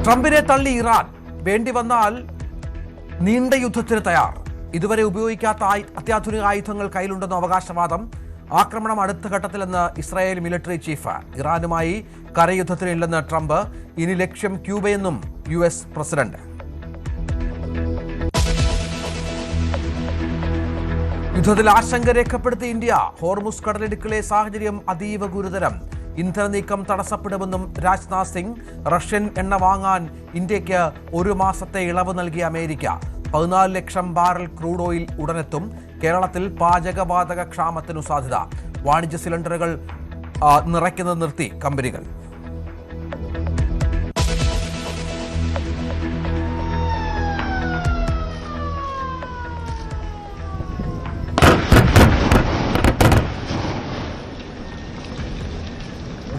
ട്രംപിനെ തള്ളി ഇറാൻ. വേണ്ടി വന്നാൽ നീണ്ട യുദ്ധത്തിന് തയ്യാർ. ഇതുവരെ ഉപയോഗിക്കാത്ത അത്യാധുനിക ആയുധങ്ങൾ കയ്യിലുണ്ടെന്ന അവകാശവാദം. ആക്രമണം അടുത്ത ഘട്ടത്തിലെന്ന് ഇസ്രായേൽ മിലിറ്ററി ചീഫ്. ഇറാനുമായി കരയുദ്ധത്തിനില്ലെന്ന് ട്രംപ്. ഇനി ലക്ഷ്യം ക്യൂബയെന്നും US പ്രസിഡന്റ്. യുദ്ധത്തിൽ ആശങ്ക രേഖപ്പെടുത്തി ഇന്ത്യ. ഹോർമുസ് കടലിടുക്കിലെ സാഹചര്യം അതീവ ഗുരുതരം. ഇന്ധന നീക്കം തടസ്സപ്പെടുമെന്നും രാജ്നാഥ് സിംഗ്. റഷ്യൻ എണ്ണ വാങ്ങാൻ ഇന്ത്യക്ക് 1 മാസത്തെ ഇളവ് നൽകിയ അമേരിക്ക. 14 ലക്ഷം ബാരൽ ക്രൂഡ് ഓയിൽ ഉടനെത്തും. കേരളത്തിൽ പാചകവാതക ക്ഷാമത്തിനു സാധ്യത. വാണിജ്യ സിലിണ്ടറുകൾ നിറയ്ക്കുന്നത് നിർത്തി കമ്പനികൾ.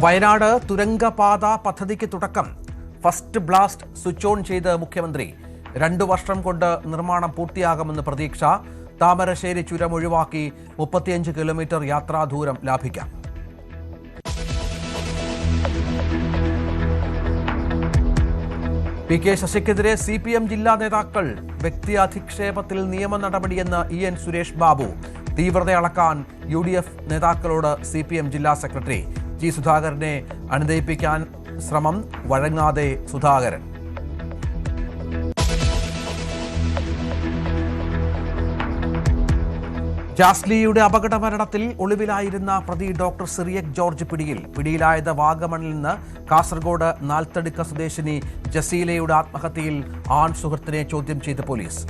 വയനാട് തുരങ്കപാത പദ്ധതിക്ക് തുടക്കം. ഫസ്റ്റ് ബ്ലാസ്റ്റ് സ്വിച്ച് ഓൺ ചെയ്ത് മുഖ്യമന്ത്രി. 2 വർഷം കൊണ്ട് നിർമ്മാണം പൂർത്തിയാകുമെന്ന് പ്രതീക്ഷ. താമരശ്ശേരി ചുരം ഒഴിവാക്കി 35 കിലോമീറ്റർ യാത്രാദൂരം ലാഭിക്കാം. PK ശശിക്കെതിരെ CPM ജില്ലാ നേതാക്കൾ. വ്യക്തി അധിക്ഷേപത്തിൽ നിയമ നടപടിയെന്ന് EN സുരേഷ് ബാബു. തീവ്രത അളക്കാൻ UDF നേതാക്കളോട് CPM ജില്ലാ സെക്രട്ടറി. G സുധാകരനെ അനുനയിപ്പിക്കാൻ ശ്രമം. വഴങ്ങാതെ സുധാകരൻ. ജാസ്ലിയുടെ അപകട മരണത്തിൽ ഒളിവിലായിരുന്ന പ്രതി ഡോക്ടർ സിറിയക് ജോർജ് പിടിയിലായത് വാഗമണിൽ നിന്ന്. കാസർഗോഡ് നാൽത്തടുക്ക സ്വദേശിനി ജസീലയുടെ ആത്മഹത്യയിൽ ആൺ സുഹൃത്തിനെ ചോദ്യം ചെയ്ത് പോലീസ്.